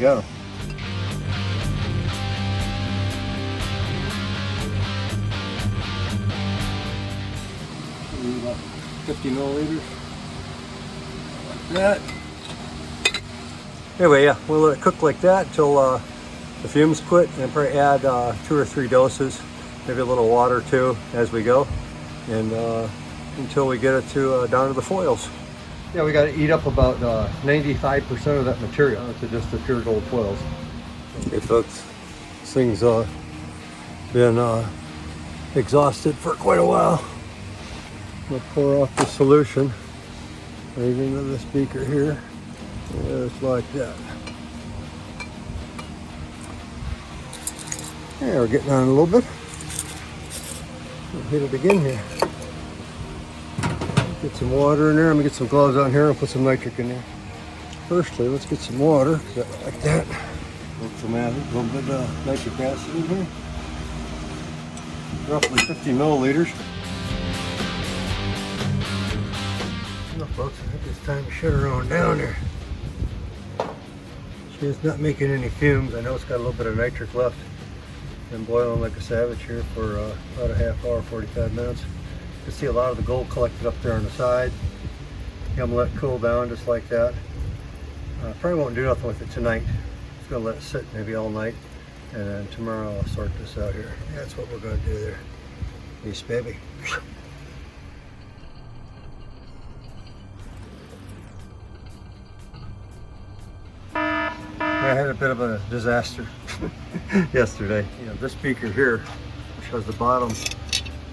go. About 50 milliliters, like that. Anyway, yeah, we'll let it cook like that until the fumes quit, and probably add 2 or 3 doses, maybe a little water too as we go, and until we get it to down to the foils. Yeah, we got to eat up about 95% of that material to just the pure gold foils. Okay, folks, this thing's been exhausted for quite a while. We'll pour off the solution right into this beaker here, just like that. Yeah, we're getting on a little bit. We'll hit it again here. Get some water in there. I'm gonna get some gloves on here and put some nitric in there. Firstly, let's get some water, like that. Put some a little bit of nitric acid in here. Roughly 50 milliliters. Well, folks, I think it's time to shut her on down there. She's not making any fumes. I know it's got a little bit of nitric left. Been boiling like a savage here for about a half hour, 45 minutes. You can see a lot of the gold collected up there on the side. I'm gonna let it cool down just like that. Probably won't do nothing with it tonight. Just gonna let it sit maybe all night, and then tomorrow I'll sort this out here. That's what we're gonna do there. Peace, baby. I had a bit of a disaster yesterday. You know, this beaker here, which has the bottom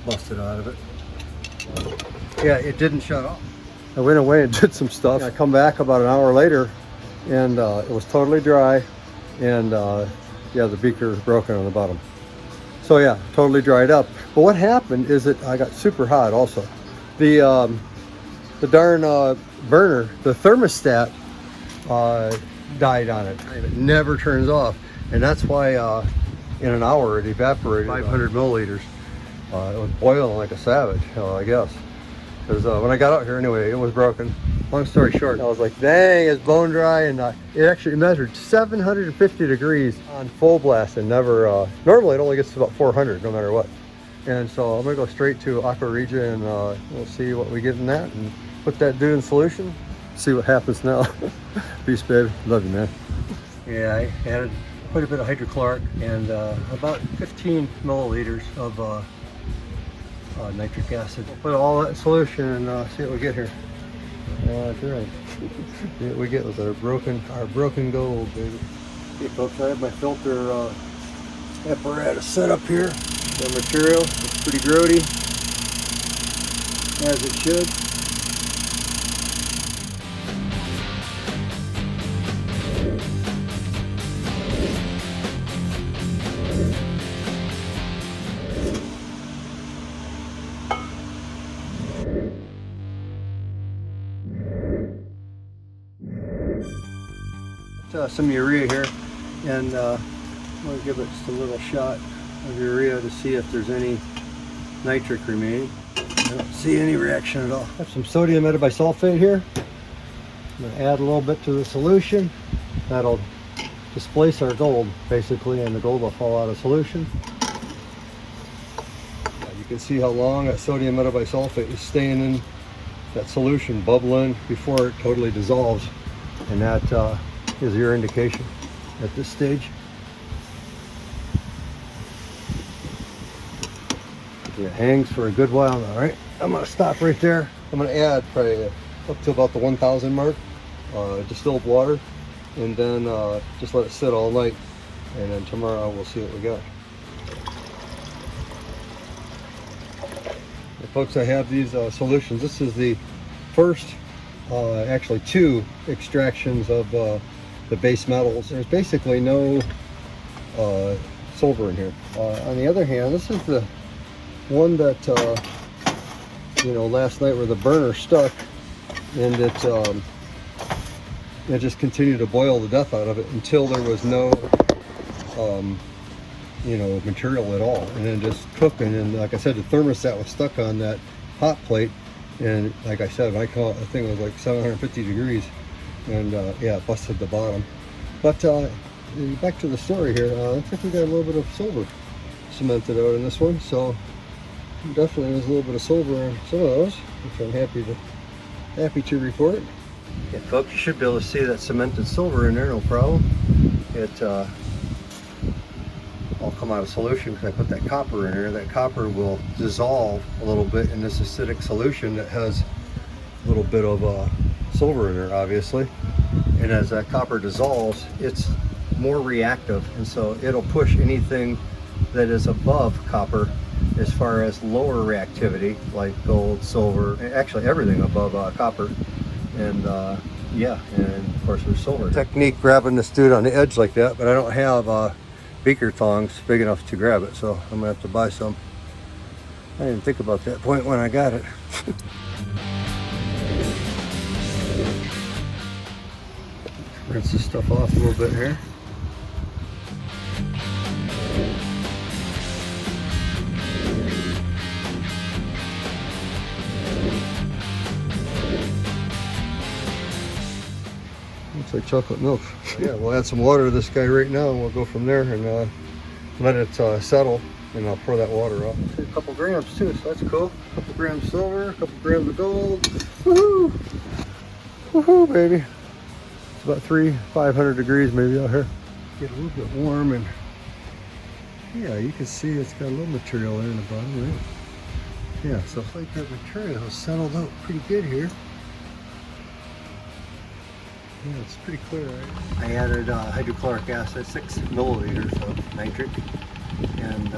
busted out of it. Yeah, it didn't shut off. I went away and did some stuff. I come back about an hour later, and it was totally dry, and yeah, the beaker was broken on the bottom. So yeah, totally dried up. But what happened is that I got super hot also. The darn burner, the thermostat, died on it. It never turns off, and that's why in an hour it evaporated 500 milliliters. It was boiling like a savage, I guess, because when I got out here anyway, it was broken. Long story short, I was like, dang, it's bone dry, and it actually measured 750 degrees on full blast, and never normally it only gets to about 400 no matter what. And so I'm gonna go straight to Aqua Regia, and we'll see what we get in that, and put that dude in solution, see what happens now. Peace, baby. Love you, man. Yeah, I added quite a bit of hydrochloric and about 15 milliliters of nitric acid. We'll put all that in solution and see what we get here. That's right. See what we get with our broken gold, baby. Okay, folks, I have my filter apparatus set up here. The material is pretty grody, as it should. Some urea here, and I'm going to give it just a little shot of urea to see if there's any nitric remaining. I don't see any reaction at all. I have some sodium metabisulfate here. I'm going to add a little bit to the solution. That'll displace our gold basically, and the gold will fall out of solution. You can see how long that sodium metabisulfate is staying in that solution, bubbling before it totally dissolves, and that is your indication at this stage. It hangs for a good while now, right? I'm gonna stop right there. I'm gonna add probably up to about the 1,000 mark, distilled water, and then just let it sit all night, and then tomorrow we'll see what we got. Well, folks, I have these solutions. This is the first, actually 2 extractions of the base metals. There's basically no silver in here. On the other hand, this is the one that you know, last night where the burner stuck, and it just continued to boil the death out of it until there was no you know, material at all, and then just cooking. And like I said, the thermostat was stuck on that hot plate, and like I said, when I call it, I think it was like 750 degrees. And yeah, it busted the bottom. But back to the story here. Looks like we got a little bit of silver cemented out in this one, so definitely there's a little bit of silver in some of those, which I'm happy to report. Yeah, folks, you should be able to see that cemented silver in there, no problem. It all come out of solution because I put that copper in there. That copper will dissolve a little bit in this acidic solution that has a little bit of silver in there, obviously. And as that copper dissolves, it's more reactive, and so it'll push anything that is above copper as far as lower reactivity, like gold, silver, actually everything above copper. And yeah, and of course there's silver. Technique grabbing this dude on the edge like that, but I don't have beaker tongs big enough to grab it, so I'm gonna have to buy some. I didn't think about that point when I got it. Rinse this stuff off a little bit here. Looks like chocolate milk. Yeah, we'll add some water to this guy right now, and we'll go from there and let it settle, and I'll pour that water off. A couple grams too, so that's cool. A couple grams of silver, a couple grams of gold. Woohoo! Woohoo, baby! It's about 500 degrees maybe out here. Get a little bit warm, and yeah, you can see it's got a little material there in the bottom, right? Yeah, so it's like that material has settled out pretty good here. Yeah, it's pretty clear, right? I added hydrochloric acid, 6 milliliters of nitric, and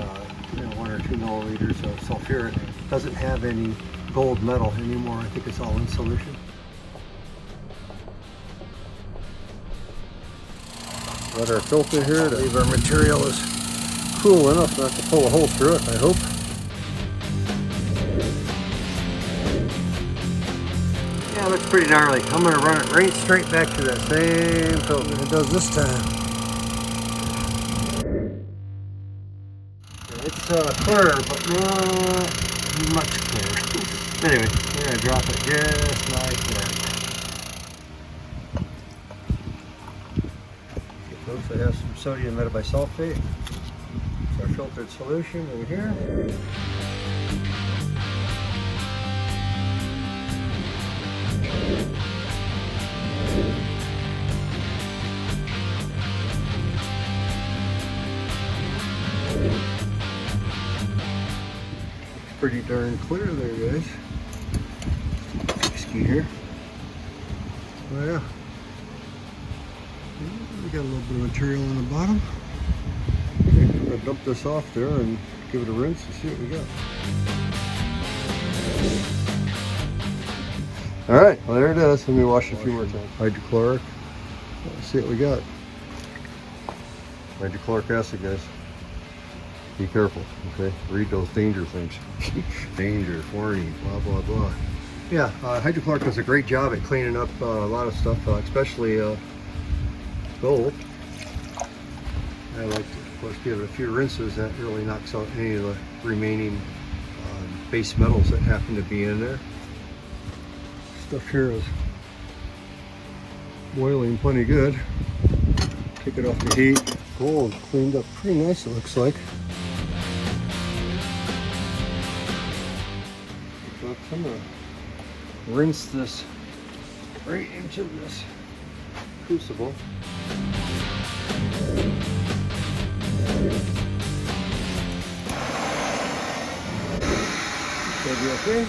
1 or 2 milliliters of sulfuric. It doesn't have any gold metal anymore. I think it's all in solution. Let our filter here to leave our material is cool enough not to pull a hole through it, I hope. Yeah, it looks pretty gnarly. I'm going to run it right straight back to that same filter it does this time. It's clear, but not much clearer. Anyway, we're going to drop it just like that. Okay, folks, I have some sodium metabisulfate. It's our filtered solution over here. Pretty darn clear there, guys. Excuse here. Oh yeah. We got a little bit of material on the bottom. Okay, I'm gonna dump this off there and give it a rinse and see what we got. All right, well there it is. Let me wash it a few more times. Hydrochloric. Let's see what we got. Hydrochloric acid, guys. Be careful, okay? Read those danger things. Danger, warning, blah, blah, blah. Yeah, hydrochloric does a great job at cleaning up a lot of stuff, especially gold. I like to, of course, give it a few rinses. That really knocks out any of the remaining base metals that happen to be in there. Stuff here is boiling plenty good. Take it off the heat. Gold cleaned up pretty nice, it looks like. I'm going to rinse this right into this crucible. Should be okay.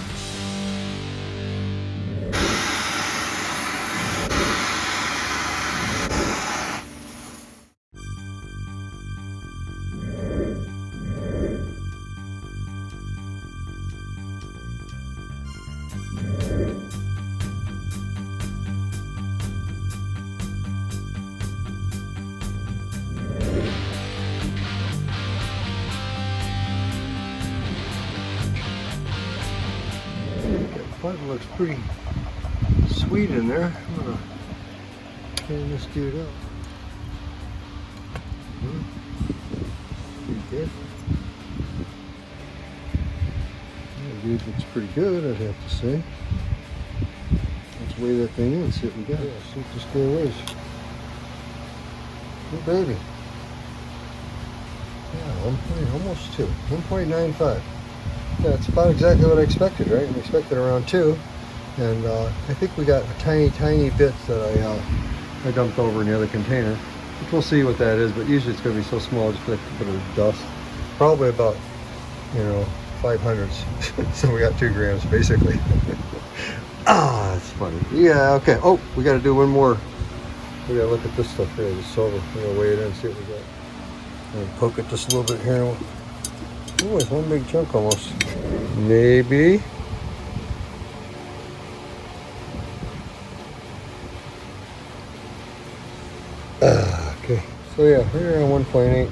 Button looks pretty sweet in there. I'm gonna clean this dude up. Pretty good. That dude looks pretty good, I'd have to say. Let's weigh that thing in and see what we got. Yeah, see what this guy weighs. Good baby. Yeah, 1. Almost 2. 1.95. Yeah, it's about exactly what I expected, right? I expected around 2. And I think we got a tiny bits that I dumped over in the other container. Which we'll see what that is, but usually it's going to be so small, just like a bit of dust. Probably about, 500s. So we got 2 grams basically. Ah, that's funny. Yeah, okay. Oh, we got to do one more. We got to look at this stuff here, the silver. We're going to weigh it in and see what we got. I'm going to poke it just a little bit here. Oh, it's one big chunk almost. Maybe. Okay. So yeah, we're around 1.8.